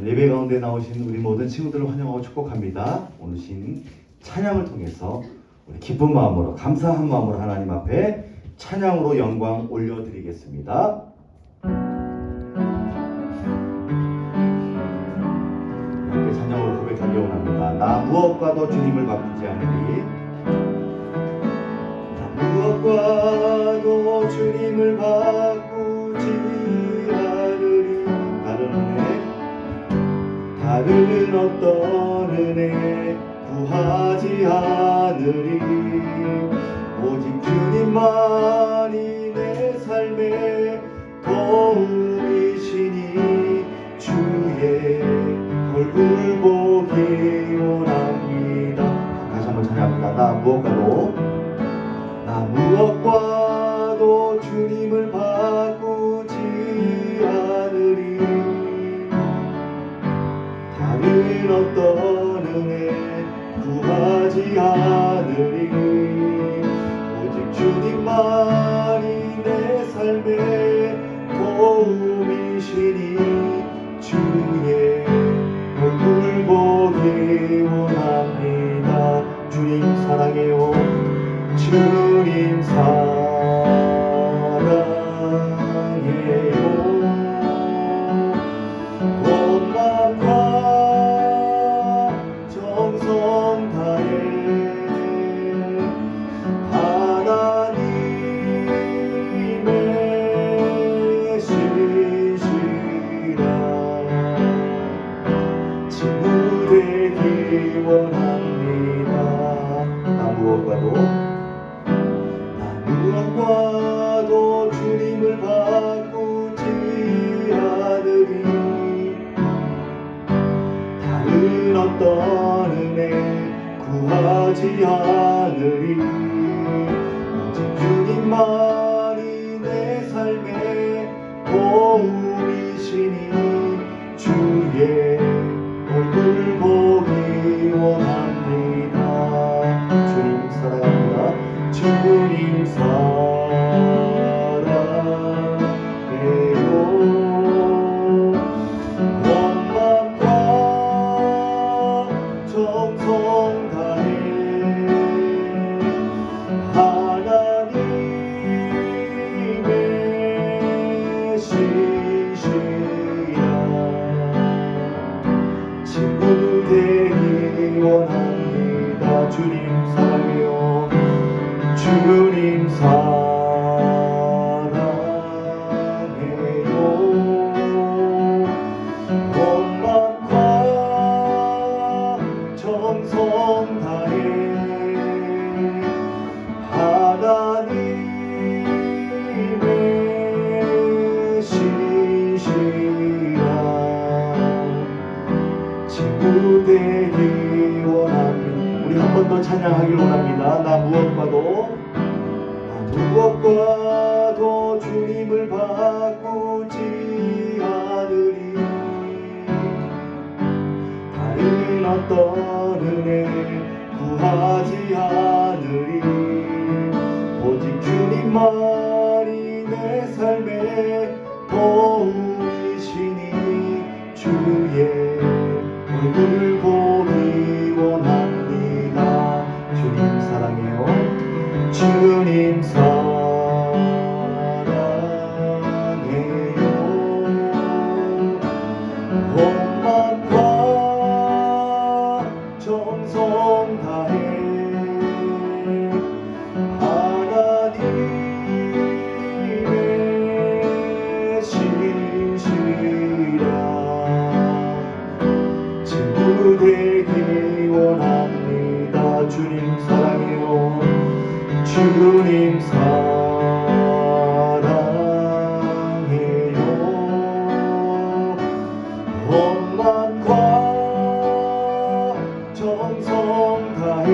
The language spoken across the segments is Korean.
예배 가운데 나오신 우리 모든 친구들을 환영하고 축복합니다. 오늘 신 찬양을 통해서 우리 기쁜 마음으로 감사한 마음으로 하나님 앞에 찬양으로 영광 올려드리겠습니다. 함께 찬양으로 고백하기 원합니다. 나 무엇과도 주님을 바꾸지 않으리. 나 무엇과도 주님을 바꾸지 않으리. 다른 어떤 은혜 구하지 않으리. 오직 주님만이 내 삶의 도움이시니 주의 얼굴 보기 원합니다. 다시 한번 찬양합니다. 나 무엇과도 주님을 바꾸지 않으리. 다른 어떤 은혜 구하지 않으리. 오직 주님만이 내 삶의 도움이시니 주의 얼굴 보기 원합니다. 주님 사랑해요. 주님 사랑해요. 온 마음과 정성 다해 하나님의 신실한 친구 되기 원합니다. 나 무엇과도 주님을 바꾸지 않으리. 다른 어떤 은혜 구하지 않으리. 오직 주님만이 내 삶의 도움이시니 주의 얼굴 보기 원합니다. 주님 사랑합니다. 주님 사랑해요. 온 마음과 정성 다해 하나님의 신실한 친구 되기 원합니다. 주님 사랑해요. 주님 사랑해요. 온 마음과 정성 다해 하나님의 신실한 친구 되기 원합니다. 우리 한 번 더 찬양하길 원합니다. 나 무엇과도 주님을 바꾸지 않으리. 다른 어떤 은혜 구하지 않으리. 오직 주님만이 내 삶의 도움이시니 주의 얼굴 보기 원합니다. 주님 사랑해요. 주님 사랑해요. 온 마음과 정성 다해 하나님의 신실한 친구 되기 원합니다. 주님 사랑해요. 주님 사랑해요. 온 마음과 정성 다해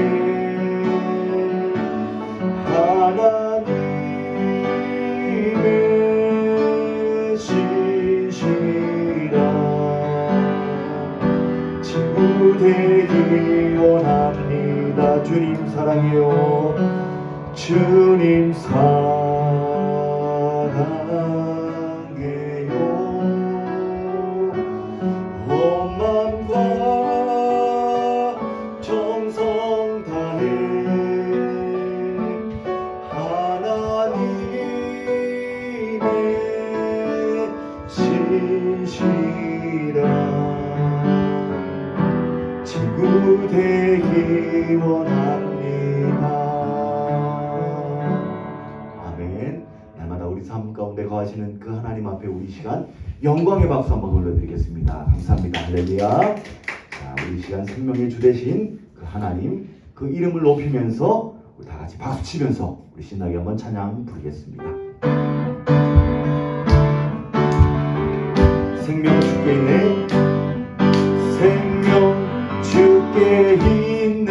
하나님의 신실한 친구 되기 원합니다. 주님 사랑해요. 주님 사랑해요. 원합니다. 아멘. 날마다 우리 삶 가운데 거하시는 그 하나님 앞에 우리 이 시간 영광의 박수 한번 올려드리겠습니다. 감사합니다. 할렐루야. 자, 우리 이 시간 생명의 주 되신 그 하나님 그 이름을 높이면서 우리 다 같이 박수 치면서 우리 신나게 한번 찬양 부르겠습니다. 생명 주께 있네, 생명 주께 있네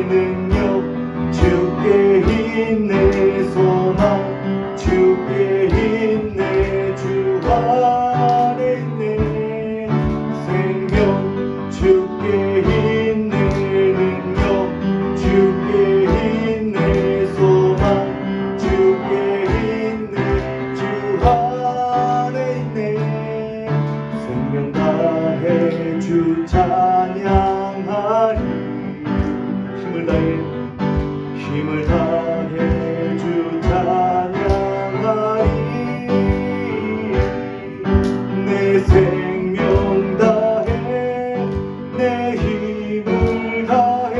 능력, 주께 있네 소망, 주께 있네 주 안에 있네. 생명 주께 있네 능력, 주께 있네 소망, 주께 있네 주 안에 있네. 생명 다해 주 찬양하리, 힘을 다해 주 찬양하리. 내 생명 다해 내 힘을 다해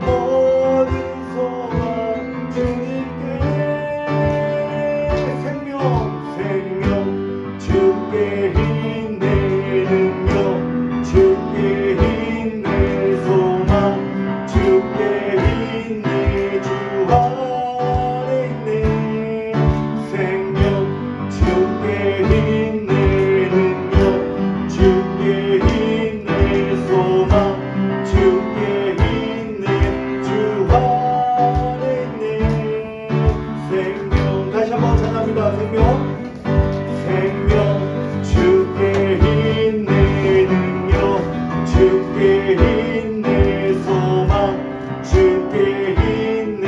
모든 소망 주님께. 생명 주께 있네 능력, 주께 있네 소망, 주께 있네 주 안에 있네. 생명 주께 있네 능력, 주께 있네 소망, 주께 있네 주 안에 있네. 생명 다시 한번 찬양합니다. 생명 주께 있네 능력, 주께 있네 소망, 주께 있네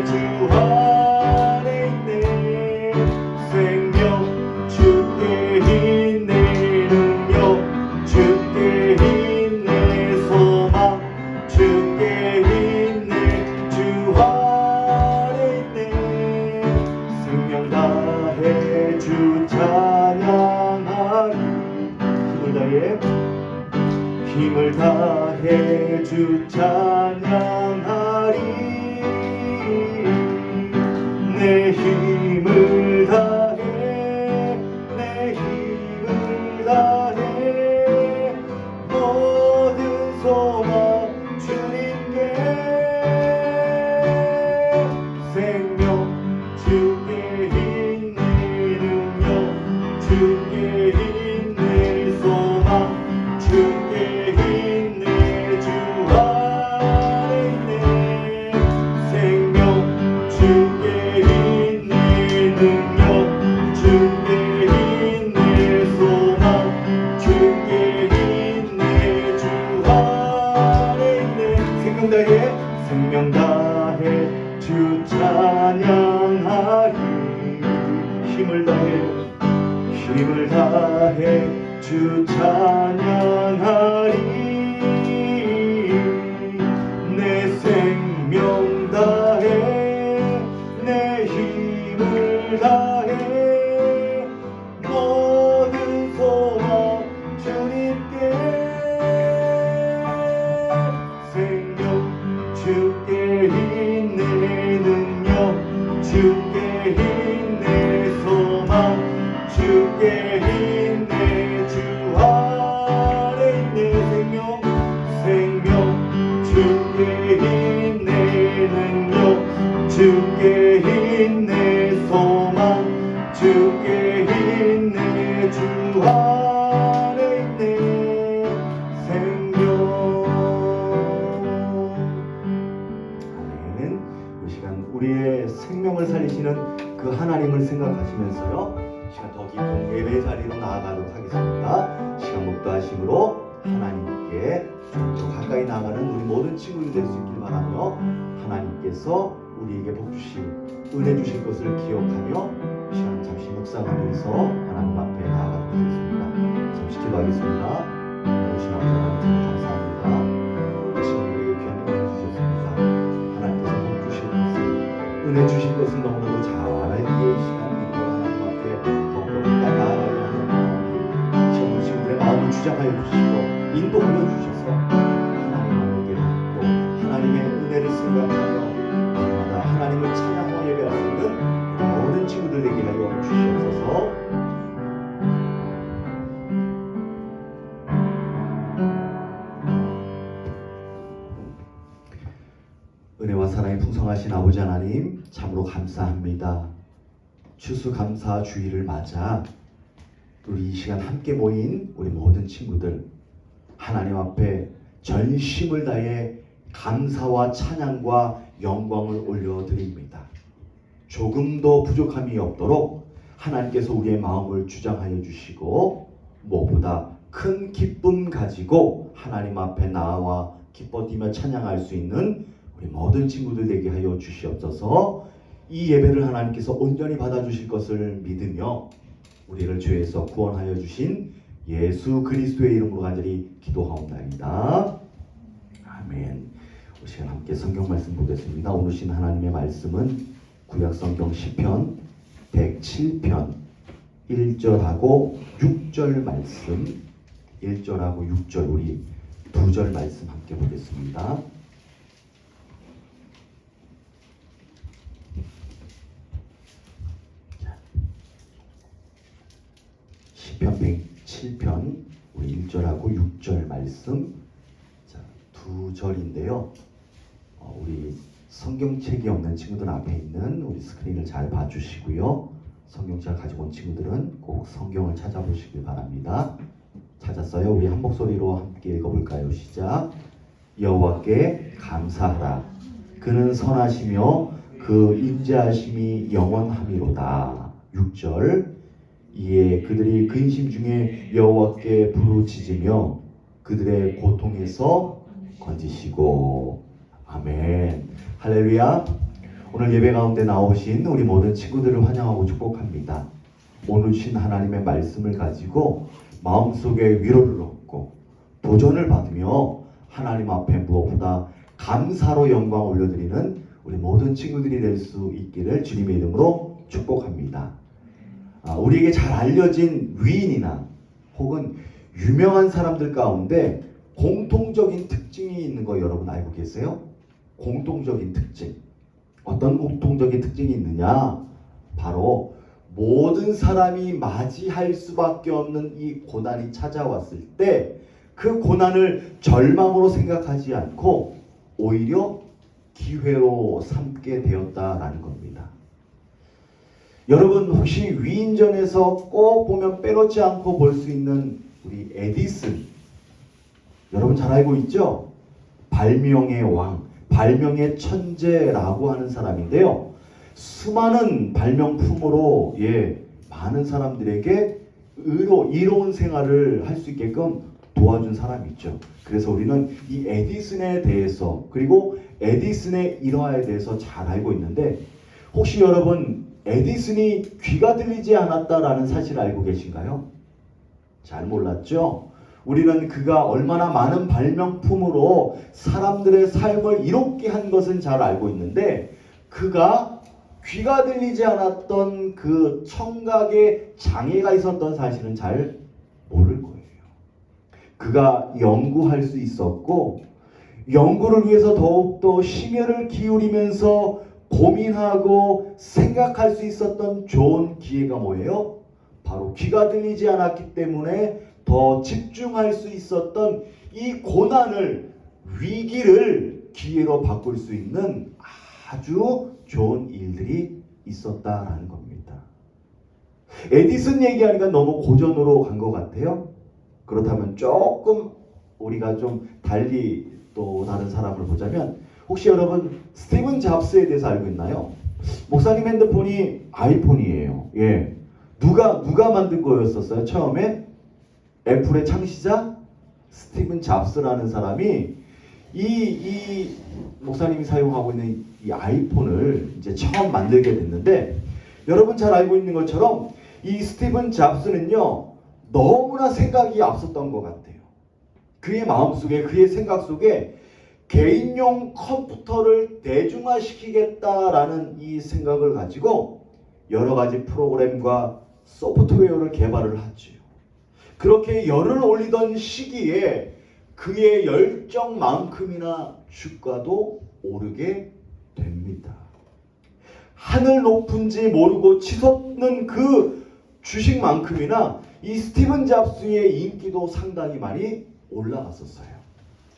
주 안에 있네. 생명 주께 있네 능력, 주께 있네 소망, 주께 있네 주 안에 있네. 생명 다해 주 찬양하리, 힘을 다해 주 찬양하리. 내 힘을 다해 내 힘을 다해 모든 소망 주님께. 생명 주께 있네 능력, 주께 있네 소망, 주께 있네 주 안에 있네. 생명 주께 있네 능력, 주께 있네 소망, 주께 있네 주 안에 있네. 생명 다해 주 찬양하리, 힘을 다해 주 찬양하리. 내 생명 다해 내 힘을 다해 모든 소망 주님께. 생명 주께 있네 능력, 주께 있네 소망, 주께 있네 주 안에 있네. 생명 주께 있네 능력, 주께 있네 소망, 주께 있네 주 안에 있네. 생명. 아멘. 이 시간 우리의 생명을 살리시는 그 하나님을 생각하시면서요, 시간 더 깊은 예배 자리로 나아가도록 하겠습니다. 시간 목도하심으로 하나님께 좀 더 가까이 나아가는 우리 모든 친구들이 될 수 있길 바라며, 하나님께서 우리에게 복 주신 은혜 주실 것을 기억하며 시간 잠시 묵상하면서 하나님 앞에 나아가도록 하겠습니다. 잠시 기도하겠습니다. 오신 아버지 하나님 감사합니다. 이 시간 우리에게 귀한 은혜 주셨습니다. 하나님께서 복 주실 것을, 은혜 주실 것을 너무나도 잘 알기에 이 시간 믿고 하나님 앞에 더욱더 가까이 나아가려 하는 마음이 시간 우리 친구들의 마음을 주장하여 주시고 인도하여 주셔서 하나님 앞에 받고 생각하며 날마다 하나님을 찬양하고 예배할 수 있는 모든 친구들 되게 하여 주시옵소서. 은혜와 사랑이 풍성하신 아버지 하나님, 참으로 감사합니다. 추수감사 주일을 맞아 우리 이 시간 함께 모인 우리 모든 친구들 하나님 앞에 전심을 다해 감사와 찬양과 영광을 올려드립니다. 조금도 부족함이 없도록 하나님께서 우리의 마음을 주장하여 주시고 무엇보다 큰 기쁨 가지고 하나님 앞에 나와 기뻐 뛰며 찬양할 수 있는 우리 모든 친구들 되게 하여 주시옵소서. 이 예배를 하나님께서 온전히 받아주실 것을 믿으며 우리를 죄에서 구원하여 주신 예수 그리스도의 이름으로 간절히 기도하옵나이다. 아멘. 우리 시간 함께 성경 말씀 보겠습니다. 오늘 신 하나님의 말씀은 구약성경 시편 107편 1절하고 6절 말씀, 1절하고 6절 우리 2절 말씀 함께 보겠습니다. 시편 107편 우리 1절하고 6절 말씀, 자, 2절인데요. 우리 성경책이 없는 친구들 앞에 있는 우리 스크린을 잘 봐주시고요. 성경책을 가지고 온 친구들은 꼭 성경을 찾아보시길 바랍니다. 찾았어요? 우리 한 목소리로 함께 읽어볼까요? 시작. 여호와께 감사하라. 그는 선하시며 그 인자하심이 영원함이로다. 6절. 이에 그들이 근심 중에 여호와께 부르짖으며 그들의 고통에서 건지시고. 아멘. 할렐루야. 오늘 예배 가운데 나오신 우리 모든 친구들을 환영하고 축복합니다. 오늘 주신 하나님의 말씀을 가지고 마음속에 위로를 얻고 도전을 받으며 하나님 앞에 무엇보다 감사로 영광 올려드리는 우리 모든 친구들이 될 수 있기를 주님의 이름으로 축복합니다. 우리에게 잘 알려진 위인이나 혹은 유명한 사람들 가운데 공통적인 특징이 있는 거 여러분 알고 계세요? 공통적인 특징. 어떤 공통적인 특징이 있느냐? 바로 모든 사람이 맞이할 수밖에 없는 이 고난이 찾아왔을 때 그 고난을 절망으로 생각하지 않고 오히려 기회로 삼게 되었다라는 겁니다. 여러분 혹시 위인전에서 꼭 보면 빼놓지 않고 볼 수 있는 우리 에디슨, 여러분 잘 알고 있죠? 발명의 왕, 발명의 천재라고 하는 사람인데요. 수많은 발명품으로 많은 사람들에게 이로운 생활을 할 수 있게끔 도와준 사람이 있죠. 그래서 우리는 이 에디슨에 대해서 그리고 에디슨의 일화에 대해서 잘 알고 있는데 혹시 여러분 에디슨이 귀가 들리지 않았다라는 사실을 알고 계신가요? 잘 몰랐죠? 우리는 그가 얼마나 많은 발명품으로 사람들의 삶을 이롭게 한 것은 잘 알고 있는데 그가 귀가 들리지 않았던 그 청각에 장애가 있었던 사실은 잘 모를 거예요. 그가 연구할 수 있었고 연구를 위해서 더욱더 심혈을 기울이면서 고민하고 생각할 수 있었던 좋은 기회가 뭐예요? 바로 귀가 들리지 않았기 때문에 더 집중할 수 있었던 이 고난을, 위기를 기회로 바꿀 수 있는 아주 좋은 일들이 있었다라는 겁니다. 에디슨 얘기하니까 너무 고전으로 간 것 같아요. 그렇다면 조금 우리가 좀 달리 또 다른 사람을 보자면 혹시 여러분 스티븐 잡스에 대해서 알고 있나요? 목사님 핸드폰이 아이폰이에요. 누가 만든 거였었어요? 처음에 애플의 창시자 스티븐 잡스라는 사람이 이 목사님이 사용하고 있는 이 아이폰을 이제 처음 만들게 됐는데 여러분 잘 알고 있는 것처럼 이 스티븐 잡스는요 너무나 생각이 앞섰던 것 같아요. 그의 마음속에 그의 생각 속에 개인용 컴퓨터를 대중화시키겠다라는 이 생각을 가지고 여러 가지 프로그램과 소프트웨어를 개발을 하지요. 그렇게 열을 올리던 시기에 그의 열정만큼이나 주가도 오르게 됩니다. 하늘 높은지 모르고 치솟는 그 주식만큼이나 이 스티븐 잡스의 인기도 상당히 많이 올라갔었어요.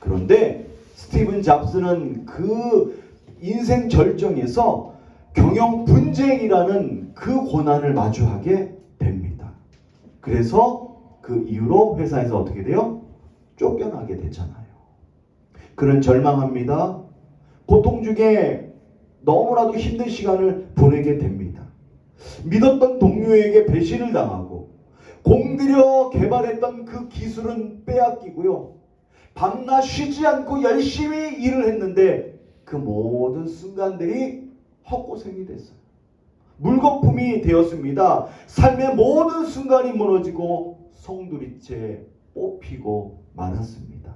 그런데 스티븐 잡스는 그 인생 절정에서 경영 분쟁이라는 그 고난을 마주하게 됩니다. 그래서 그 이후로 회사에서 어떻게 돼요? 쫓겨나게 되잖아요. 그는 절망합니다. 고통 중에 너무나도 힘든 시간을 보내게 됩니다. 믿었던 동료에게 배신을 당하고 공들여 개발했던 그 기술은 빼앗기고요. 밤낮 쉬지 않고 열심히 일을 했는데 그 모든 순간들이 헛고생이 됐어요. 물거품이 되었습니다. 삶의 모든 순간이 무너지고 송두리째 뽑히고 말았습니다.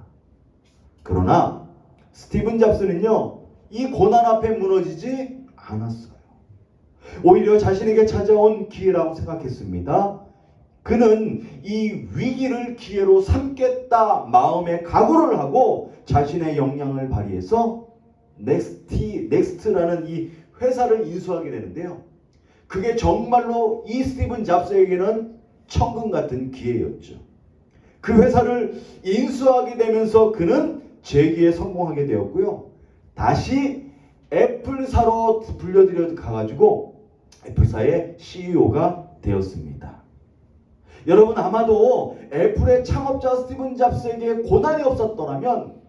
그러나 스티븐 잡스는요, 이 고난 앞에 무너지지 않았어요. 오히려 자신에게 찾아온 기회라고 생각했습니다. 그는 이 위기를 기회로 삼겠다 마음의 각오를 하고 자신의 역량을 발휘해서 넥스트라는 이 회사를 인수하게 되는데요. 그게 정말로 이 스티븐 잡스에게는 천금 같은 기회였죠. 그 회사를 인수하게 되면서 그는 재기에 성공하게 되었고요. 다시 애플사로 불려들여 가가지고 애플사의 CEO가 되었습니다. 여러분, 아마도 애플의 창업자 스티븐 잡스에게 고난이 없었더라면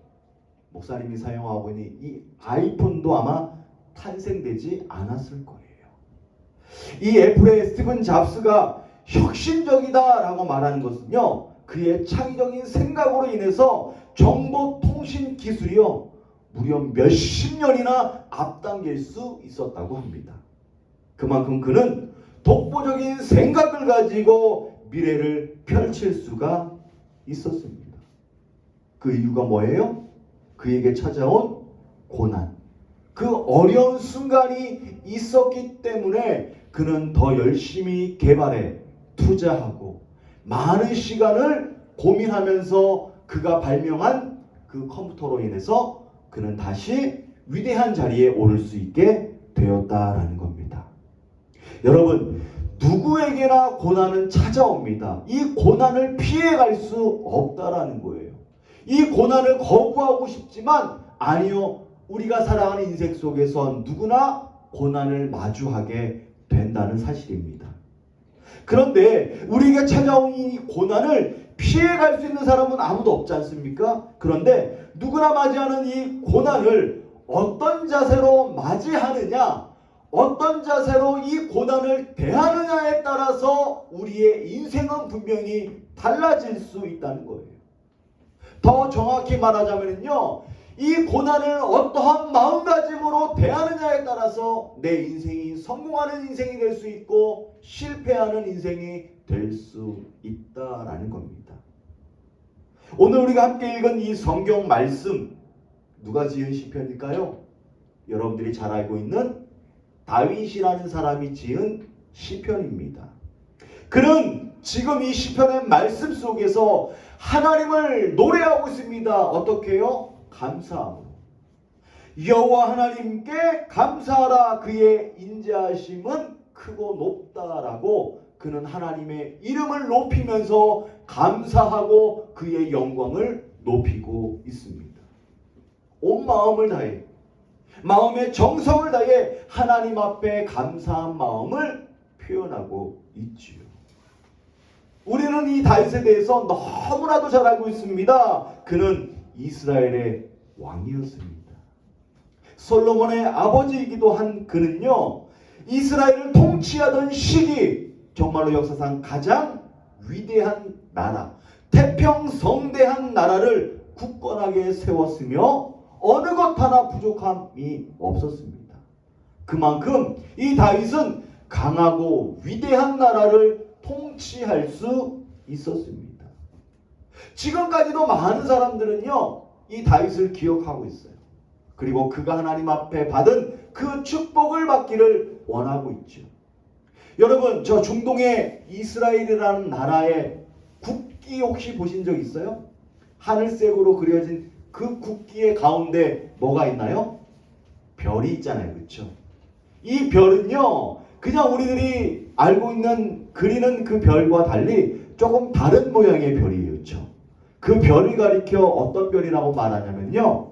목사님이 사용하고 있는 이 아이폰도 아마 탄생되지 않았을 거예요. 이 애플의 스티븐 잡스가 혁신적이다라고 말하는 것은요, 그의 창의적인 생각으로 인해서 정보통신 기술이요 무려 몇십 년이나 앞당길 수 있었다고 합니다. 그만큼 그는 독보적인 생각을 가지고 미래를 펼칠 수가 있었습니다. 그 이유가 뭐예요? 그에게 찾아온 고난, 그 어려운 순간이 있었기 때문에 그는 더 열심히 개발에 투자하고 많은 시간을 고민하면서 그가 발명한 그 컴퓨터로 인해서 그는 다시 위대한 자리에 오를 수 있게 되었다라는 겁니다. 여러분, 누구에게나 고난은 찾아옵니다. 이 고난을 피해갈 수 없다라는 거예요. 이 고난을 거부하고 싶지만 아니요, 우리가 살아가는 인생 속에서 누구나 고난을 마주하게 된다는 사실입니다. 그런데 우리에게 찾아온 이 고난을 피해갈 수 있는 사람은 아무도 없지 않습니까? 그런데 누구나 맞이하는 이 고난을 어떤 자세로 맞이하느냐, 어떤 자세로 이 고난을 대하느냐에 따라서 우리의 인생은 분명히 달라질 수 있다는 거예요. 더 정확히 말하자면요, 이 고난을 어떠한 마음가짐으로 대하느냐에 따라서 내 인생이 성공하는 인생이 될 수 있고 실패하는 인생이 될 수 있다라는 겁니다. 오늘 우리가 함께 읽은 이 성경 말씀, 누가 지은 시편일까요? 여러분들이 잘 알고 있는 다윗이라는 사람이 지은 시편입니다. 그는 지금 이 시편의 말씀 속에서 하나님을 노래하고 있습니다. 어떻게 해요? 감사함으로. 여호와 하나님께 감사하라, 그의 인자하심은 크고 높다라고 그는 하나님의 이름을 높이면서 감사하고 그의 영광을 높이고 있습니다. 온 마음을 다해, 마음의 정성을 다해 하나님 앞에 감사한 마음을 표현하고 있지요. 우리는 이 다윗에 대해서 너무나도 잘 알고 있습니다. 그는 이스라엘의 왕이었습니다. 솔로몬의 아버지이기도 한 그는요, 이스라엘을 통치하던 시기 정말로 역사상 가장 위대한 나라, 태평성대한 나라를 굳건하게 세웠으며 어느 것 하나 부족함이 없었습니다. 그만큼 이 다윗은 강하고 위대한 나라를 통치할 수 있었습니다. 지금까지도 많은 사람들은요, 이 다윗을 기억하고 있어요. 그리고 그가 하나님 앞에 받은 그 축복을 받기를 원하고 있죠. 여러분, 저 중동의 이스라엘이라는 나라의 국기 혹시 보신 적 있어요? 하늘색으로 그려진 그 국기의 가운데 뭐가 있나요? 별이 있잖아요. 그렇죠? 이 별은요, 그냥 우리들이 알고 있는 그리는 그 별과 달리 조금 다른 모양의 별이에요. 그렇죠? 그 별을 가리켜 어떤 별이라고 말하냐면요,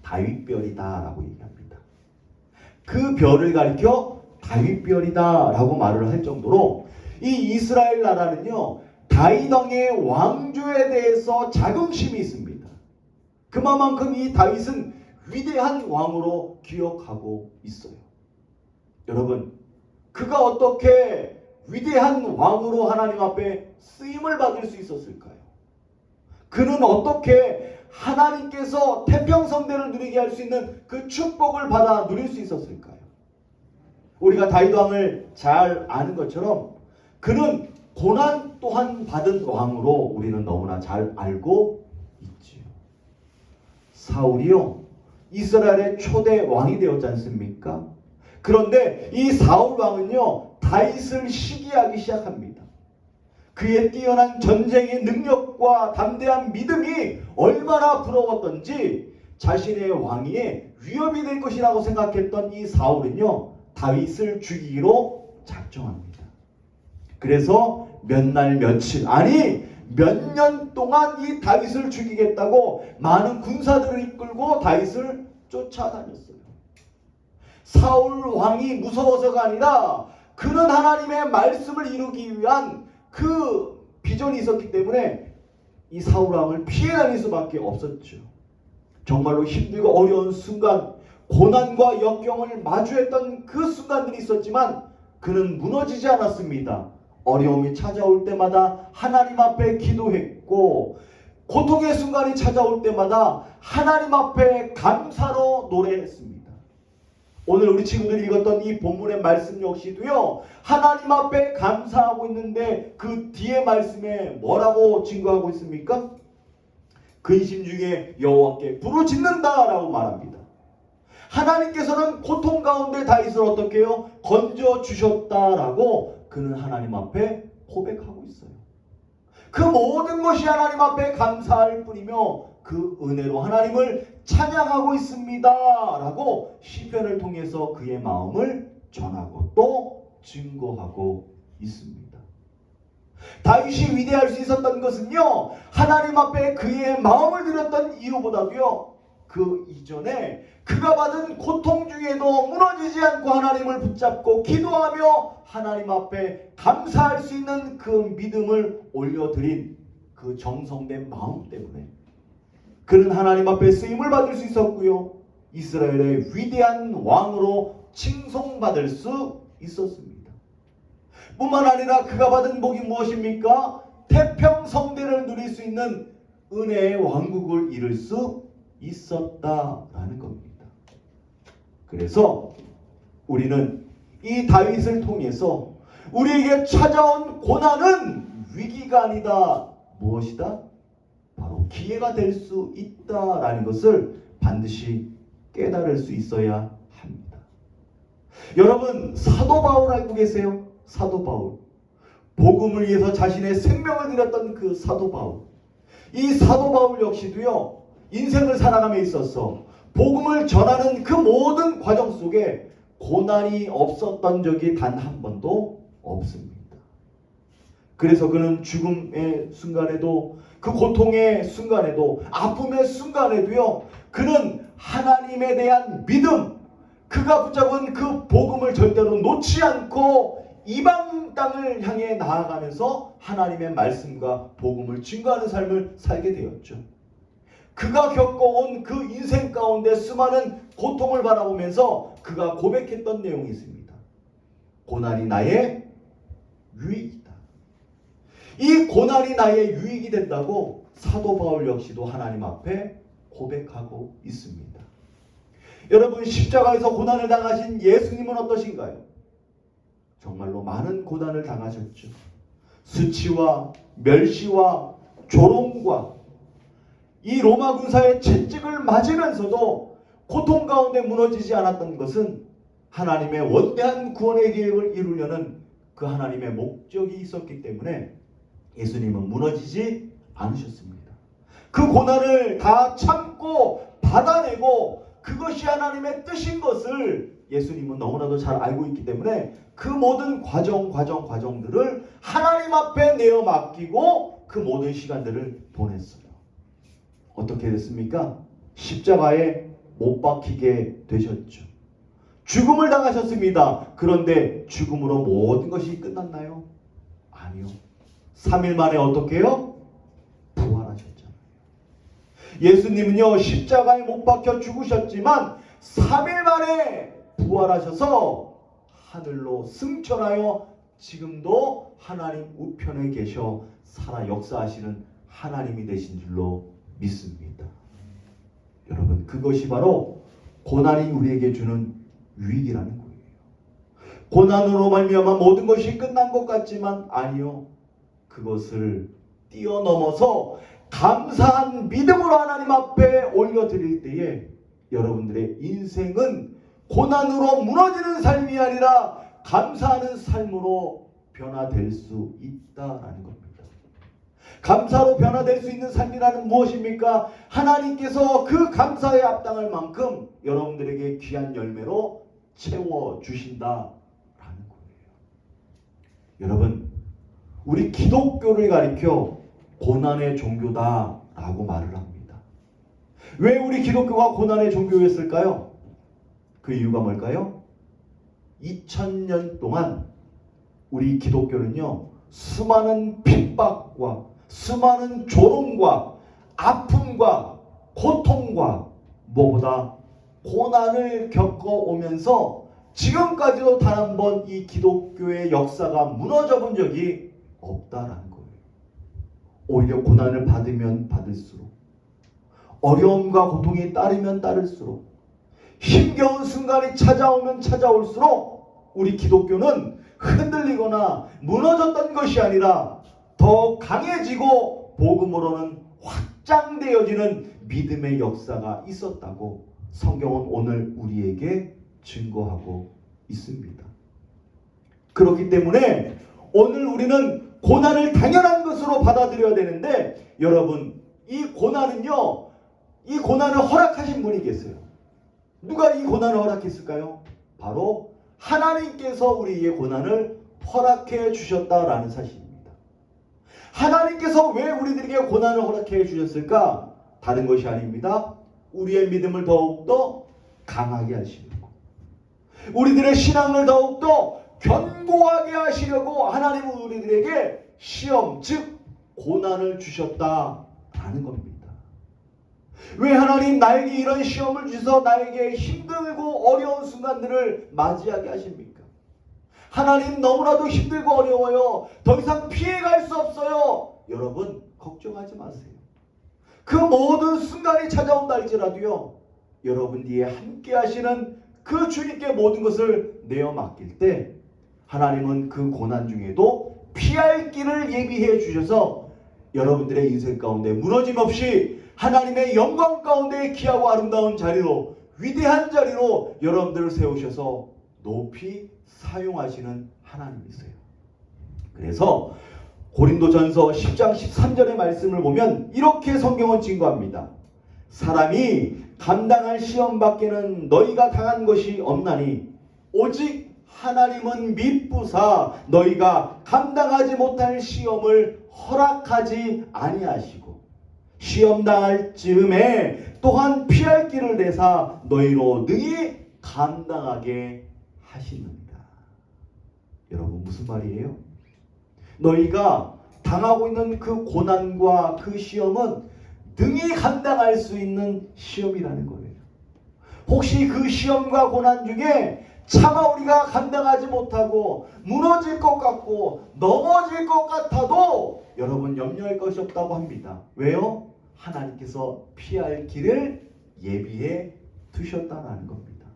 다윗별이다라고 얘기합니다. 그 별을 가리켜 다윗별이다라고 말을 할 정도로 이 이스라엘 나라는요, 다윗 왕의 왕조에 대해서 자긍심이 있습니다. 그만큼 이 다윗은 위대한 왕으로 기억하고 있어요. 여러분, 그가 어떻게 위대한 왕으로 하나님 앞에 쓰임을 받을 수 있었을까요? 그는 어떻게 하나님께서 태평성대를 누리게 할 수 있는 그 축복을 받아 누릴 수 있었을까요? 우리가 다윗 왕을 잘 아는 것처럼 그는 고난 또한 받은 왕으로 우리는 너무나 잘 알고 있지요. 사울이요, 이스라엘의 초대 왕이 되었지 않습니까? 그런데 이 사울 왕은요, 다윗을 시기하기 시작합니다. 그의 뛰어난 전쟁의 능력과 담대한 믿음이 얼마나 부러웠던지 자신의 왕위에 위협이 될 것이라고 생각했던 이 사울은요, 다윗을 죽이기로 작정합니다. 그래서 몇 날 며칠, 아니 몇 년 동안 이 다윗을 죽이겠다고 많은 군사들을 이끌고 다윗을 쫓아다녔어요. 사울 왕이 무서워서가 아니라 그는 하나님의 말씀을 이루기 위한 그 비전이 있었기 때문에 이 사울 왕을 피해 다닐 수밖에 없었죠. 정말로 힘들고 어려운 순간, 고난과 역경을 마주했던 그 순간들이 있었지만 그는 무너지지 않았습니다. 어려움이 찾아올 때마다 하나님 앞에 기도했고, 고통의 순간이 찾아올 때마다 하나님 앞에 감사로 노래했습니다. 오늘 우리 친구들이 읽었던 이 본문의 말씀 역시도요, 하나님 앞에 감사하고 있는데 그 뒤에 말씀에 뭐라고 증거하고 있습니까? 근심 중에 여호와께 부르짖는다라고 말합니다. 하나님께서는 고통 가운데 다윗을 어떻게 해요? 건져 주셨다라고 그는 하나님 앞에 고백하고 있어요. 그 모든 것이 하나님 앞에 감사할 뿐이며 그 은혜로 하나님을 찬양하고 있습니다 라고 시편을 통해서 그의 마음을 전하고 또 증거하고 있습니다. 다윗이 위대할 수 있었던 것은요, 하나님 앞에 그의 마음을 드렸던 이유보다도요, 그 이전에 그가 받은 고통 중에도 무너지지 않고 하나님을 붙잡고 기도하며 하나님 앞에 감사할 수 있는 그 믿음을 올려드린 그 정성된 마음 때문에 그는 하나님 앞에 쓰임을 받을 수 있었고요, 이스라엘의 위대한 왕으로 칭송받을 수 있었습니다. 뿐만 아니라 그가 받은 복이 무엇입니까? 태평성대를 누릴 수 있는 은혜의 왕국을 이룰 수 있었다라는 겁니다. 그래서 우리는 이 다윗을 통해서 우리에게 찾아온 고난은 위기가 아니다. 무엇이다? 바로 기회가 될 수 있다라는 것을 반드시 깨달을 수 있어야 합니다. 여러분, 사도 바울 알고 계세요? 사도 바울. 복음을 위해서 자신의 생명을 드렸던 그 사도 바울. 이 사도 바울 역시도요, 인생을 살아감에 있어서 복음을 전하는 그 모든 과정 속에 고난이 없었던 적이 단 한 번도 없습니다. 그래서 그는 죽음의 순간에도, 그 고통의 순간에도, 아픔의 순간에도요, 그는 하나님에 대한 믿음, 그가 붙잡은 그 복음을 절대로 놓지 않고 이방 땅을 향해 나아가면서 하나님의 말씀과 복음을 증거하는 삶을 살게 되었죠. 그가 겪어온 그 인생 가운데 수많은 고통을 바라보면서 그가 고백했던 내용이 있습니다. 고난이 나의 유익이다. 이 고난이 나의 유익이 된다고 사도 바울 역시도 하나님 앞에 고백하고 있습니다. 여러분, 십자가에서 고난을 당하신 예수님은 어떠신가요? 정말로 많은 고난을 당하셨죠. 수치와 멸시와 조롱과 이 로마 군사의 채찍을 맞으면서도 고통 가운데 무너지지 않았던 것은 하나님의 원대한 구원의 계획을 이루려는 그 하나님의 목적이 있었기 때문에 예수님은 무너지지 않으셨습니다. 그 고난을 다 참고 받아내고 그것이 하나님의 뜻인 것을 예수님은 너무나도 잘 알고 있기 때문에 그 모든 과정들을 하나님 앞에 내어 맡기고 그 모든 시간들을 보냈어요. 어떻게 됐습니까? 십자가에 못 박히게 되셨죠. 죽음을 당하셨습니다. 그런데 죽음으로 모든 것이 끝났나요? 아니요. 3일 만에 어떻게 해요? 부활하셨잖아요. 예수님은요, 십자가에 못 박혀 죽으셨지만 3일 만에 부활하셔서 하늘로 승천하여 지금도 하나님 우편에 계셔 살아 역사하시는 하나님이 되신 줄로 믿습니다. 여러분, 그것이 바로 고난이 우리에게 주는 유익이라는 거예요. 고난으로 말미암아 모든 것이 끝난 것 같지만 아니요. 그것을 뛰어넘어서 감사한 믿음으로 하나님 앞에 올려드릴 때에 여러분들의 인생은 고난으로 무너지는 삶이 아니라 감사하는 삶으로 변화될 수 있다라는 겁니다. 감사로 변화될 수 있는 삶이라는 무엇입니까? 하나님께서 그 감사에 합당할 만큼 여러분들에게 귀한 열매로 채워주신다라는 거예요. 여러분, 우리 기독교를 가리켜 고난의 종교다라고 말을 합니다. 왜 우리 기독교가 고난의 종교였을까요? 그 이유가 뭘까요? 2000년 동안 우리 기독교는요, 수많은 핍박과 수많은 조롱과 아픔과 고통과 무엇보다 고난을 겪어오면서 지금까지도 단 한 번 이 기독교의 역사가 무너져 본 적이 없다라는 거예요. 오히려 고난을 받으면 받을수록, 어려움과 고통이 따르면 따를수록, 힘겨운 순간이 찾아오면 찾아올수록 우리 기독교는 흔들리거나 무너졌던 것이 아니라 더 강해지고 복음으로는 확장되어지는 믿음의 역사가 있었다고 성경은 오늘 우리에게 증거하고 있습니다. 그렇기 때문에 오늘 우리는 고난을 당연한 것으로 받아들여야 되는데, 여러분, 이 고난을 허락하신 분이 계세요. 누가 이 고난을 허락했을까요? 바로 하나님께서 우리의 고난을 허락해 주셨다라는 사실입니다. 하나님께서 왜 우리들에게 고난을 허락해 주셨을까? 다른 것이 아닙니다. 우리의 믿음을 더욱더 강하게 하시려고, 우리들의 신앙을 더욱더 견고하게 하시려고 하나님은 우리들에게 시험, 즉 고난을 주셨다라는 겁니다. 왜 하나님 나에게 이런 시험을 주셔서 나에게 힘들고 어려운 순간들을 맞이하게 하십니까? 하나님, 너무나도 힘들고 어려워요. 더 이상 피해갈 수 없어요. 여러분, 걱정하지 마세요. 그 모든 순간이 찾아온다 할지라도요, 여러분 뒤에 함께 하시는 그 주님께 모든 것을 내어 맡길 때 하나님은 그 고난 중에도 피할 길을 예비해 주셔서 여러분들의 인생 가운데 무너짐 없이 하나님의 영광 가운데 귀하고 아름다운 자리로, 위대한 자리로 여러분들을 세우셔서 높이 사용하시는 하나님이세요. 그래서 고린도전서 10장 13절의 말씀을 보면 이렇게 성경은 증거합니다. 사람이 감당할 시험 밖에는 너희가 당한 것이 없나니 오직 하나님은 미쁘사 너희가 감당하지 못할 시험을 허락하지 아니하시고 시험 당할 즈음에 또한 피할 길을 내사 너희로 능히 감당하게 하시느니라. 여러분, 무슨 말이에요? 너희가 당하고 있는 그 고난과 그 시험은 능히 감당할 수 있는 시험이라는 거예요. 혹시 그 시험과 고난 중에 차마 우리가 감당하지 못하고 무너질 것 같고 넘어질 것 같아도 여러분 염려할 것이 없다고 합니다. 왜요? 하나님께서 피할 길을 예비해 두셨다는 겁니다.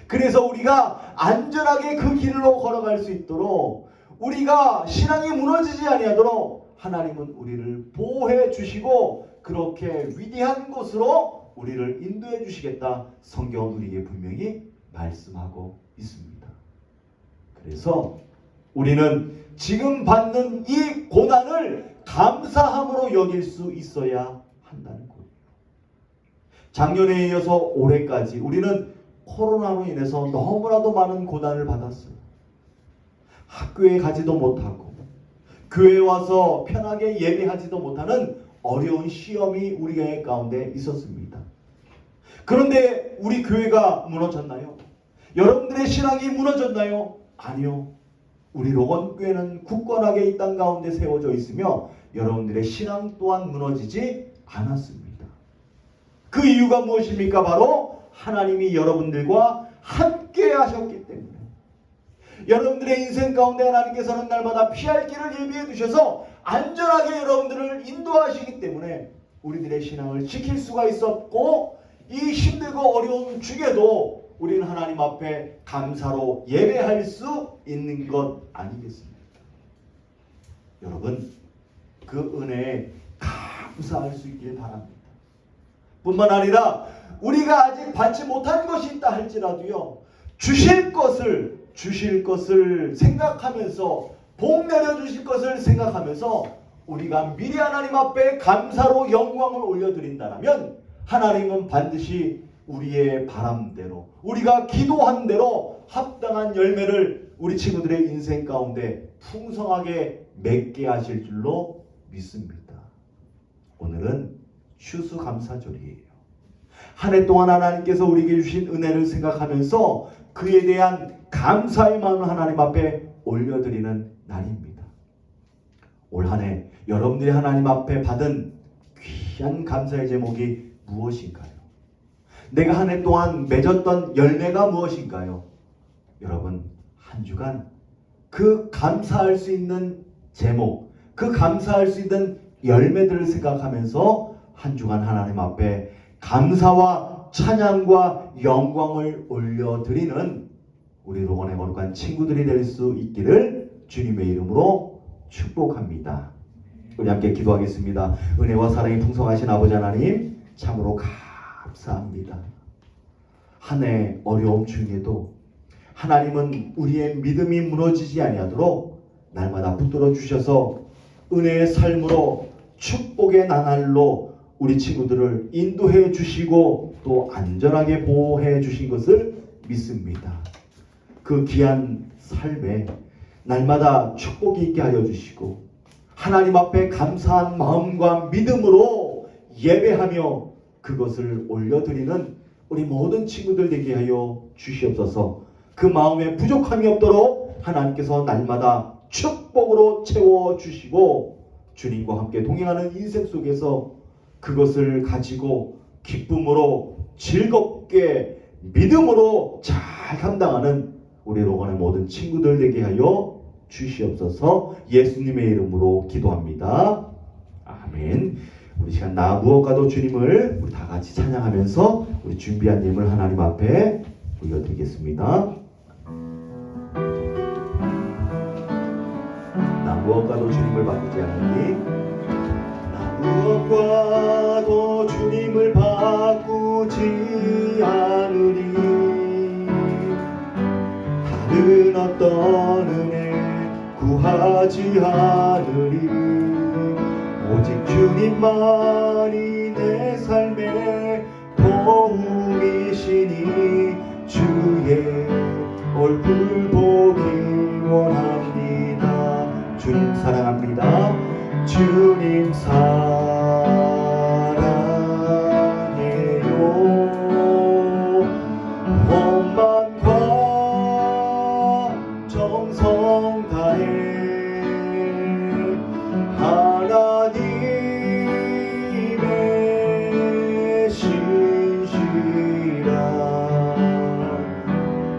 그래서 우리가 안전하게 그 길로 걸어갈 수 있도록, 우리가 신앙이 무너지지 아니하도록 하나님은 우리를 보호해 주시고 그렇게 위대한 곳으로 우리를 인도해 주시겠다, 성경은 우리에게 분명히 말씀하고 있습니다. 그래서 우리는 지금 받는 이 고난을 감사함으로 여길 수 있어야 한다는 거예요. 작년에 이어서 올해까지 우리는 코로나로 인해서 너무나도 많은 고난을 받았어요. 학교에 가지도 못하고 교회에 와서 편하게 예배하지도 못하는 어려운 시험이 우리 가운데 있었습니다. 그런데 우리 교회가 무너졌나요? 여러분들의 신앙이 무너졌나요? 아니요. 우리 로건교회는 굳건하게 이 땅 가운데 세워져 있으며 여러분들의 신앙 또한 무너지지 않았습니다. 그 이유가 무엇입니까? 바로 하나님이 여러분들과 함께 하셨기 때문에. 여러분들의 인생 가운데 하나님께서는 날마다 피할 길을 예비해 두셔서 안전하게 여러분들을 인도하시기 때문에 우리들의 신앙을 지킬 수가 있었고, 이 힘들고 어려운 중에도 우리는 하나님 앞에 감사로 예배할 수 있는 것 아니겠습니까? 여러분, 그 은혜에 감사할 수 있길 바랍니다. 뿐만 아니라 우리가 아직 받지 못한 것이 있다 할지라도요, 주실 것을 생각하면서, 복 내려주실 것을 생각하면서 우리가 미리 하나님 앞에 감사로 영광을 올려드린다면 하나님은 반드시 우리의 바람대로, 우리가 기도한 대로 합당한 열매를 우리 친구들의 인생 가운데 풍성하게 맺게 하실 줄로 믿습니다. 오늘은 추수감사절이에요. 한 해 동안 하나님께서 우리에게 주신 은혜를 생각하면서 그에 대한 감사의 마음을 하나님 앞에 올려드리는 날입니다. 올 한 해 여러분들이 하나님 앞에 받은 귀한 감사의 제목이 무엇인가요? 내가 한 해 동안 맺었던 열매가 무엇인가요? 여러분, 한 주간 그 감사할 수 있는 제목, 그 감사할 수 있는 열매들을 생각하면서 한 주간 하나님 앞에 감사와 찬양과 영광을 올려드리는 우리 로건의 거룩한 친구들이 될 수 있기를 주님의 이름으로 축복합니다. 우리 함께 기도하겠습니다. 은혜와 사랑이 풍성하신 아버지 하나님, 참으로 감사합니다. 한 해 어려움 중에도 하나님은 우리의 믿음이 무너지지 아니하도록 날마다 붙들어 주셔서 은혜의 삶으로 축복의 나날로 우리 친구들을 인도해 주시고 또 안전하게 보호해 주신 것을 믿습니다. 그 귀한 삶에 날마다 축복이 있게 하여 주시고 하나님 앞에 감사한 마음과 믿음으로 예배하며 그것을 올려드리는 우리 모든 친구들 되게 하여 주시옵소서. 그 마음에 부족함이 없도록 하나님께서 날마다 축복으로 채워주시고 주님과 함께 동행하는 인생 속에서 그것을 가지고 기쁨으로 즐겁게 믿음으로 잘 감당하는 우리 로건의 모든 친구들 되게 하여 주시옵소서. 예수님의 이름으로 기도합니다. 아멘. 우리 시간 나 무엇과도 주님을 우리 다 같이 찬양하면서 우리 준비한 예물 하나님 앞에 올려드리겠습니다. 나 무엇과도 주님을 바꾸지 않으니, 나 무엇과도 주님을 바꾸지 않으니, 다른 어떤 은혜 구하지 않으리. 오직 주님만이 내 삶의 도움이시니 주의 얼굴 보기 원합니다. 주님 사랑합니다. 주님 사랑해요. 온 마음과 정성 다해 하나님의 신실한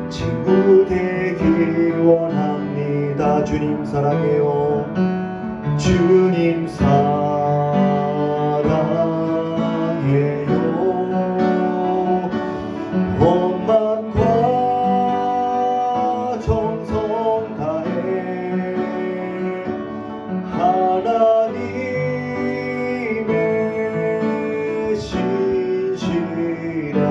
친구 되길 원합니다. 주님 사랑해요. 주님 사랑해요. 온 마음과 정성 다해 하나님의 신실한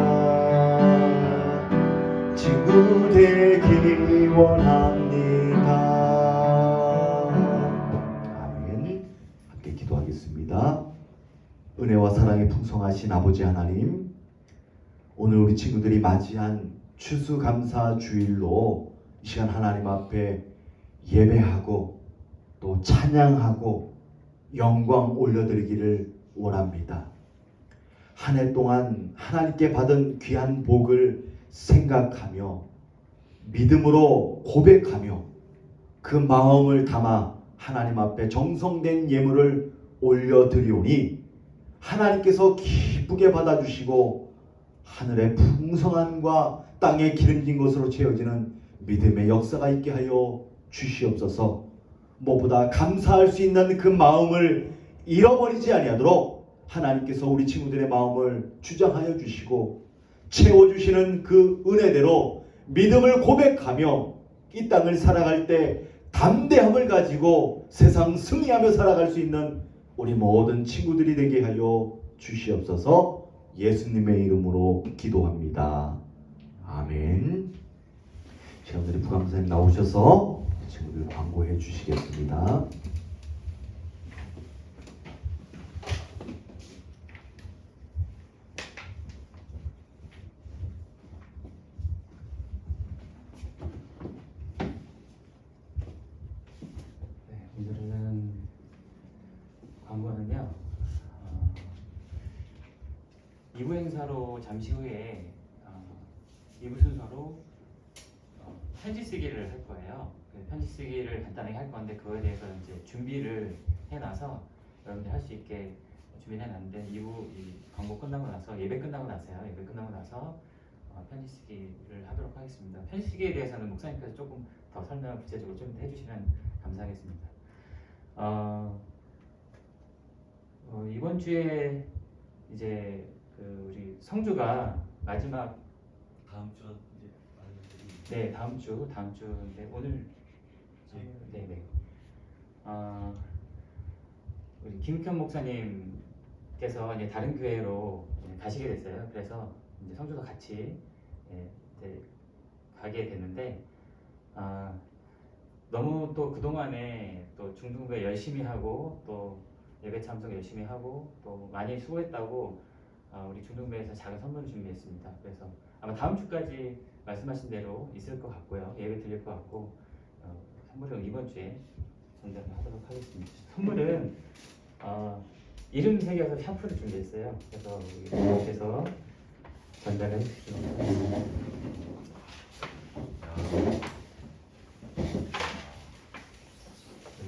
친구 되길 원합니다. 아멘. 함께 기도하겠습니다. 은혜와 사랑이 풍성하신 아버지 하나님, 오늘 우리 친구들이 맞이한 추수감사 주일로 이 시간 하나님 앞에 예배하고 또 찬양하고 영광 올려드리기를 원합니다. 한 해 동안 하나님께 받은 귀한 복을 생각하며 믿음으로 고백하며 그 마음을 담아 하나님 앞에 정성된 예물을 올려드리오니 하나님께서 기쁘게 받아주시고 하늘의 풍성함과 땅에 기름진 것으로 채워지는 믿음의 역사가 있게 하여 주시옵소서. 무엇보다 감사할 수 있는 그 마음을 잃어버리지 아니하도록 하나님께서 우리 친구들의 마음을 주장하여 주시고 채워주시는 그 은혜대로 믿음을 고백하며 이 땅을 살아갈 때 담대함을 가지고 세상 승리하며 살아갈 수 있는 우리 모든 친구들이 되게 하여 주시옵소서. 예수님의 이름으로 기도합니다. 아멘. 시험들이 부감사님 나오셔서 친구들 광고해 주시겠습니다. 오늘은 광고는요. 2부 행사로 잠시 후에 2부 순서로 편지 쓰기를 할 거예요. 편지 쓰기를 간단하게 할 건데 그거에 대해서 이제 준비를 해놔서 여러분들 할 수 있게 준비를 해놨는데 2부 이 광고 끝나고 나서 예배 끝나고 나서요. 예배 끝나고 나서 편지 쓰기를 하도록 하겠습니다. 편지 쓰기에 대해서는 목사님께서 조금 더 설명을 구체적으로 좀 해주시면 감사하겠습니다. 이번 주에 이제 우리 성주가 마지막 다음 주 이제 네 다음 주인데 오늘 네네 우리 김익현 목사님께서 이제 다른 교회로 가시게 됐어요. 그래서 이제 성주도 같이 이제 가게 됐는데 너무 또 그동안에 또 중등부에 열심히 하고 또 예배 참석 열심히 하고 또 많이 수고했다고 우리 중등부에서 작은 선물을 준비했습니다. 그래서 아마 다음 주까지 말씀하신 대로 있을 것 같고요. 예배 드릴 것 같고 선물은 이번 주에 전달하도록 하겠습니다. 선물은 이름 새겨서 샴푸를 준비했어요. 그래서 이렇게서 전달해 주시기 바랍니다.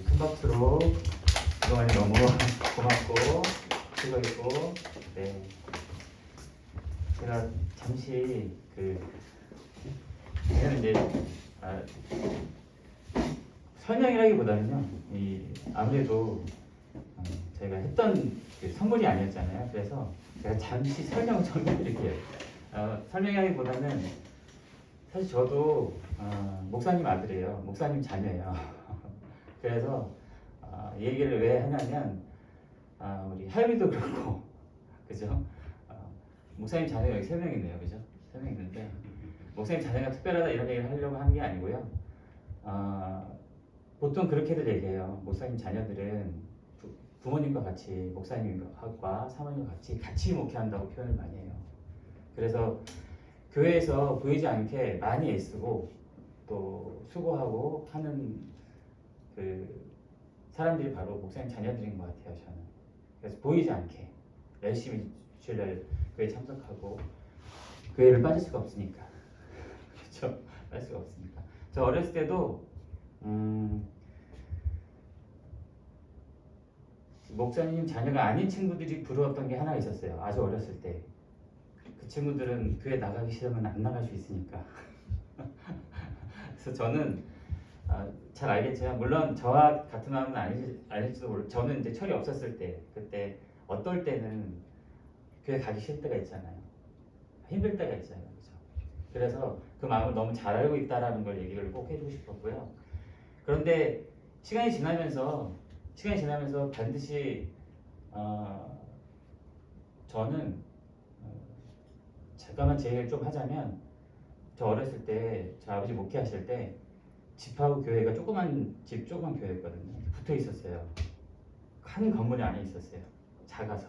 큰 박수로 그동안에 너무 고맙고 수고했고 네 제가 잠시 저는 이제 설명이라기보다는요 아무래도 제가 했던 선물이 아니었잖아요. 그래서 제가 잠시 설명을 좀 해드릴게요. 설명이라기보다는 사실 저도 목사님 아들이에요. 목사님 자녀예요. 그래서 이 얘기를 왜 하냐면 우리 하율이도 그렇고 그죠? 목사님 자녀가 여기 3명 있네요. 그죠? 3명 있는데 목사님 자녀가 특별하다 이런 얘기를 하려고 하는 게 아니고요. 보통 그렇게들 얘기해요. 목사님 자녀들은 부모님과 같이 목사님과 사모님과 같이 목회한다고 표현을 많이 해요. 그래서 교회에서 보이지 않게 많이 애쓰고 또 수고하고 하는 사람들이 바로 목사님 자녀들인 것 같아요. 저는. 그래서 보이지 않게 열심히 주일날 교회 참석하고 교회를 빠질 수가 없으니까 그렇죠? 빠질 수가 없으니까. 저 어렸을 때도 목사님 자녀가 아닌 친구들이 부러웠던 게 하나 있었어요. 아주 어렸을 때. 그 친구들은 교회 나가기 싫으면 안 나갈 수 있으니까. 그래서 저는 잘 알겠지만 물론 저와 같은 마음은 아닐지도 모르고 저는 이제 철이 없었을 때 그때 어떨 때는 교회 가기 싫을 때가 있잖아요. 힘들 때가 있잖아요. 그렇죠? 그래서 그 마음을 너무 잘 알고 있다라는 걸 얘기를 꼭 해주고 싶었고요. 그런데 시간이 지나면서 반드시 저는 잠깐만 제 얘기를 좀 하자면 저 어렸을 때 저 아버지 목회하실 때 집하고 교회가 조그만 교회였거든요. 붙어 있었어요. 한 건물 안에 있었어요. 작아서.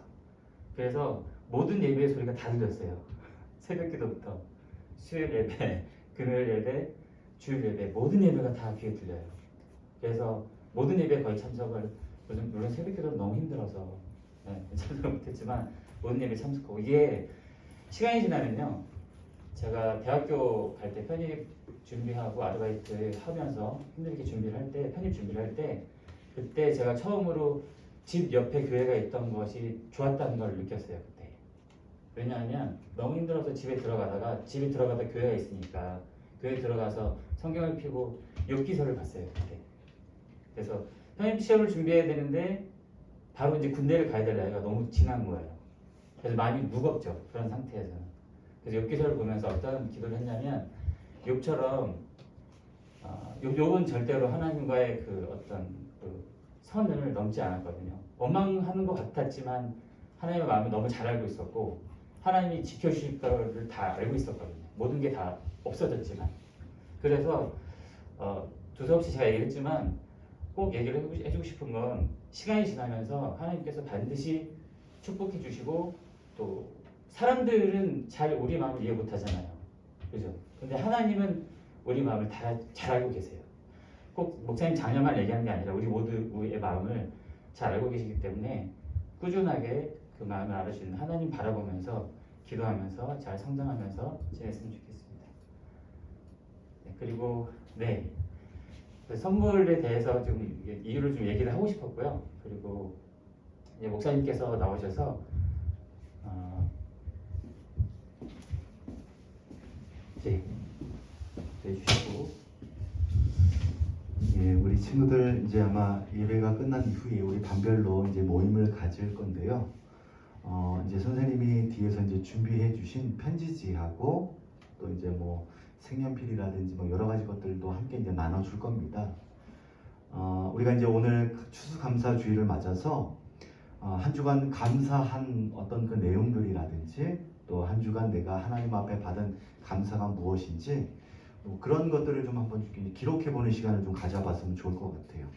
그래서 모든 예배의 소리가 다 들렸어요. 새벽 기도부터 수요일 예배, 금요일 예배, 주일 예배 모든 예배가 다 귀에 들려요. 그래서 모든 예배에 거의 참석을 물론 새벽 기도는 너무 힘들어서 참석을 못했지만 모든 예배 참석하고 이게 시간이 지나면요. 제가 대학교 갈 때 편입 준비하고 아르바이트 하면서 힘들게 준비를 할 때 편입 준비를 할 때 그때 제가 처음으로 집 옆에 교회가 있던 것이 좋았다는 걸 느꼈어요. 그때. 왜냐하면 너무 힘들어서 집에 들어가다 교회가 있으니까 교회 들어가서 성경을 펴고 욥기서를 봤어요. 그때. 그래서 편입 시험을 준비해야 되는데 바로 이제 군대를 가야 될 나이가 너무 지난 거예요. 그래서 마음이 무겁죠. 그런 상태에서는. 그래서 욥기서를 보면서 어떤 기도를 했냐면 욥처럼 욥은 절대로 하나님과의 그 어떤 그 선을 넘지 않았거든요. 원망하는 것 같았지만 하나님의 마음을 너무 잘 알고 있었고 하나님이 지켜주실 거를 다 알고 있었거든요. 모든 게 다 없어졌지만. 그래서 두서없이 제가 얘기했지만 꼭 얘기를 해주고 싶은 건 시간이 지나면서 하나님께서 반드시 축복해 주시고 또 사람들은 잘 우리 마음을 이해 못 하잖아요. 그죠? 근데 하나님은 우리 마음을 다 잘 알고 계세요. 꼭 목사님 자녀만 얘기하는 게 아니라 우리의 마음을 잘 알고 계시기 때문에 꾸준하게 그 마음을 알아주시는 하나님 바라보면서 기도하면서 잘 성장하면서 지냈으면 좋겠습니다. 네, 그리고 그 선물에 대해서 좀 이유를 좀 얘기를 하고 싶었고요. 그리고 이제 목사님께서 나오셔서 이제 해주시고 예, 우리 친구들 이제 아마 예배가 끝난 이후에 우리 반별로 이제 모임을 가질 건데요. 이제 선생님이 뒤에서 이제 준비해 주신 편지지하고 또 이제 뭐 색연필이라든지 뭐 여러 가지 것들도 함께 이제 나눠줄 겁니다. 우리가 이제 오늘 추수감사주의를 맞아서 한 주간 감사한 어떤 그 내용들이라든지 또 한 주간 내가 하나님 앞에 받은 감사가 무엇인지 뭐 그런 것들을 좀 한번 기록해보는 시간을 좀 가져봤으면 좋을 것 같아요.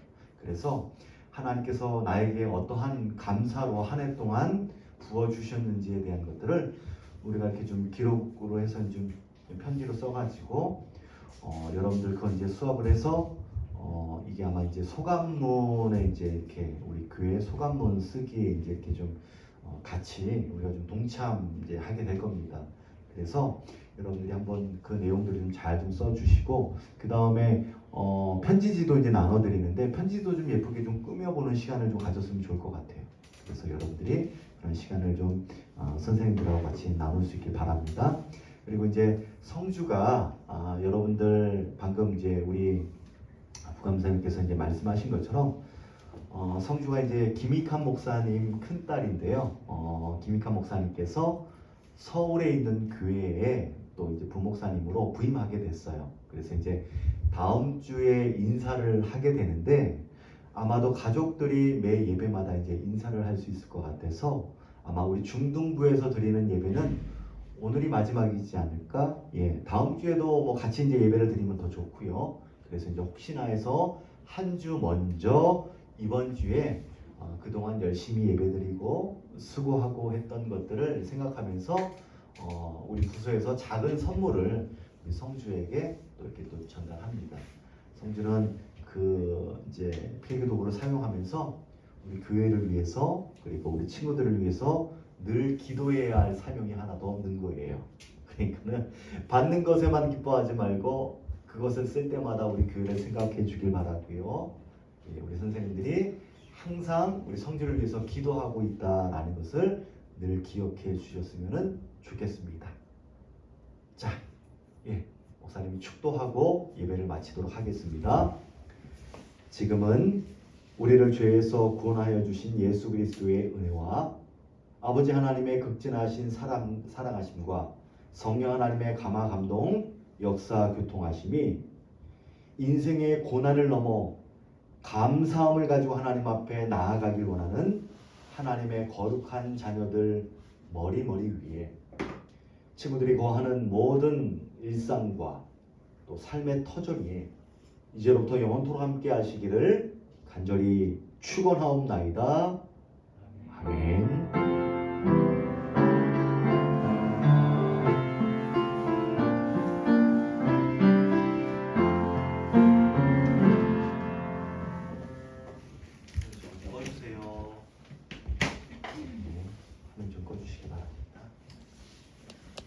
그래서 하나님께서 나에게 어떠한 감사로 한 해 동안 부어주셨는지에 대한 것들을 우리가 이렇게 좀 기록으로 해서 좀 편지로 써가지고 여러분들 그건 이제 수업을 해서 이게 아마 이제 소감문에 이제 이렇게 우리 교회 소감문 쓰기에 이제 이렇게 좀 같이 우리가 좀 동참 이제 하게 될 겁니다. 그래서 여러분들이 한번 그 내용들을 좀 잘 좀 써주시고 그 다음에 편지지도 이제 나눠드리는데 편지도 좀 예쁘게 좀 꾸며보는 시간을 좀 가졌으면 좋을 것 같아요. 그래서 여러분들이 그런 시간을 좀 선생님들하고 같이 나눌 수 있길 바랍니다. 그리고 이제 성주가 여러분들 방금 이제 우리 부감사님께서 이제 말씀하신 것처럼 성주가 이제 김익한 목사님 큰 딸인데요. 김익한 목사님께서 서울에 있는 교회에 또 이제 부목사님으로 부임하게 됐어요. 그래서 이제 다음 주에 인사를 하게 되는데 아마도 가족들이 매 예배마다 이제 인사를 할 수 있을 것 같아서 아마 우리 중등부에서 드리는 예배는 오늘이 마지막이지 않을까? 예, 다음 주에도 뭐 같이 이제 예배를 드리면 더 좋고요. 그래서 이제 혹시나 해서 한 주 먼저 이번 주에 그동안 열심히 예배드리고 수고하고 했던 것들을 생각하면서 우리 부서에서 작은 선물을 우리 성주에게 또 이렇게 또 전달합니다. 성주는 그 이제 필기도구를 사용하면서 우리 교회를 위해서 그리고 우리 친구들을 위해서 늘 기도해야 할 사명이 하나 더 없는 거예요. 그러니까는 받는 것에만 기뻐하지 말고 그것을 쓸 때마다 우리 교회를 생각해 주길 바라고요. 우리 선생님들이 항상 우리 성주를 위해서 기도하고 있다라는 것을 늘 기억해 주셨으면 좋겠습니다. 자, 목사님이 축도하고 예배를 마치도록 하겠습니다. 지금은 우리를 죄에서 구원하여 주신 예수 그리스도의 은혜와 아버지 하나님의 극진하신 사랑하심과 성령 하나님의 감화 감동 역사 교통하심이 인생의 고난을 넘어 감사함을 가지고 하나님 앞에 나아가길 원하는 하나님의 거룩한 자녀들 머리 위에 친구들이 거하는 모든 일상과 또 삶의 터전이에 이제로부터 영원토록 함께 하시기를 간절히 축원하옵나이다. 아멘.